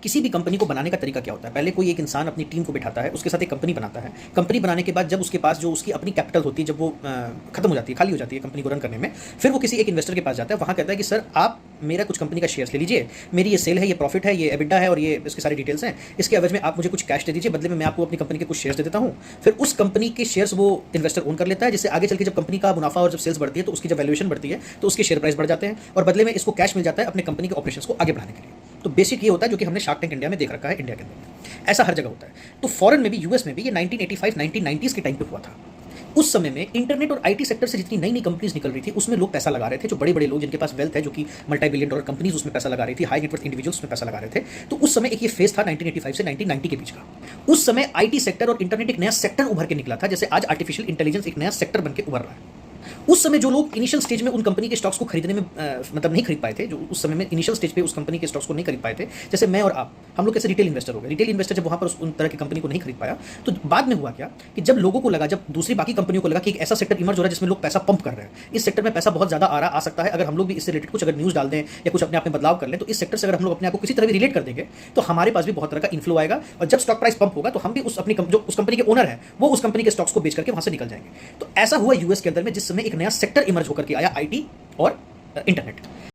किसी भी कंपनी को बनाने का तरीका क्या होता है? पहले कोई एक इंसान अपनी टीम को बिठाता है, उसके साथ एक कंपनी बनाता है। कंपनी बनाने के बाद जब उसके पास जो उसकी अपनी कैपिटल होती है, जब वो खत्म हो जाती है, खाली हो जाती है कंपनी को रन करने में, फिर वो किसी एक इन्वेस्टर के पास जाता है, वहाँ कहता है कि सर आप मेरा कुछ कंपनी का शेयर्स ले लीजिए, मेरी ये सेल है, ये प्रॉफिट है, ये एबिडा है और ये इसकी सारी डिटेल्स हैं, इसके एवज में आप मुझे कुछ कैश दे दीजिए, बदले में मैं आपको अपनी कंपनी के कुछ शेयर्स दे देता हूँ। फिर उस कंपनी के शेयर्स वो इन्वेस्टर ओन कर लेता है, जिससे आगे चल के जब कंपनी का मुनाफा और जब सेल्स बढ़ती है तो उसकी जब वैल्यूएशन बढ़ती है तो उसके शेयर प्राइस बढ़ जाते हैं और बदले में इसको कैश मिल जाता है अपने कंपनी के ऑपरेशंस को आगे बढ़ाने के लिए। तो बेसिक ये होता है जो कि हमने शार्क टैंक इंडिया में देख रखा है, इंडिया के अंदर ऐसा हर जगह होता है। तो फॉरेन में भी, यूएस में भी ये 1985 1990s के टाइम पे हुआ था। उस समय में इंटरनेट और आईटी सेक्टर से जितनी नई नई कंपनीज निकल रही थी उसमें लोग पैसा लगा रहे थे, जो बड़े बड़े लोग जिनके पास वेल्थ है, जो कि मल्टी बिलियन डॉलर कंपनीज उसमें पैसा लगा रही थी, हाई नेटवर्थ इंडिविजुअल्स उसमें पैसा लगा रहे थे। तो उस समय एक ये फेज था 1985 से 1990 के बीच का। उस समय आईटी सेक्टर और इंटरनेट एक नया सेक्टर उभर के निकला था, जैसे आज आर्टिफिशियल इंटेलिजेंस एक नया सेक्टर बन के उभर रहा है। उस समय जो लोग इनिशियल स्टेज में उन कंपनी के स्टॉक्स को खरीदने में मतलब नहीं खरीद पाए थे, जो उस समय में इनिशियल स्टेज पे उस कंपनी के स्टॉक्स को नहीं खरीद पाए थे, जैसे मैं और आप, हम लोग कैसे रिटेल इन्वेस्टर हो गए। रिटेल इन्वेस्टर जब वहाँ पर उन तरह की कंपनी को नहीं खरीद पाया, तो बाद में हुआ क्या कि जब लोगों को लगा, जब दूसरी बाकी कंपनियों को लगा कि एक ऐसा सेक्टर इमर्ज हो रहा है जिसमें लोग पैसा पंप कर रहे हैं, इस सेक्टर में पैसा बहुत ज़्यादा आ सकता है, अगर हम लोग भी इससे रिलेटेड कुछ अगर न्यूज़ डाल दें या कुछ अपने आप में बदलाव कर लें, तो इस सेक्टर से अगर हम लोग अपने आप को किसी तरह भी रिलेट कर देंगे तो हमारे पास भी बहुत तरह का इन्फ्लो आएगा, और जब स्टॉक प्राइस पंप होगा तो हम भी उस अपनी जो उस कंपनी के ओनर है वो उस कंपनी के स्टॉक्स को बेच करके वहाँ से निकल जाएंगे। तो ऐसा हुआ यूएस के अंदर में, जिस समय एक नया सेक्टर इमर्ज होकर के आया, आईटी और इंटरनेट।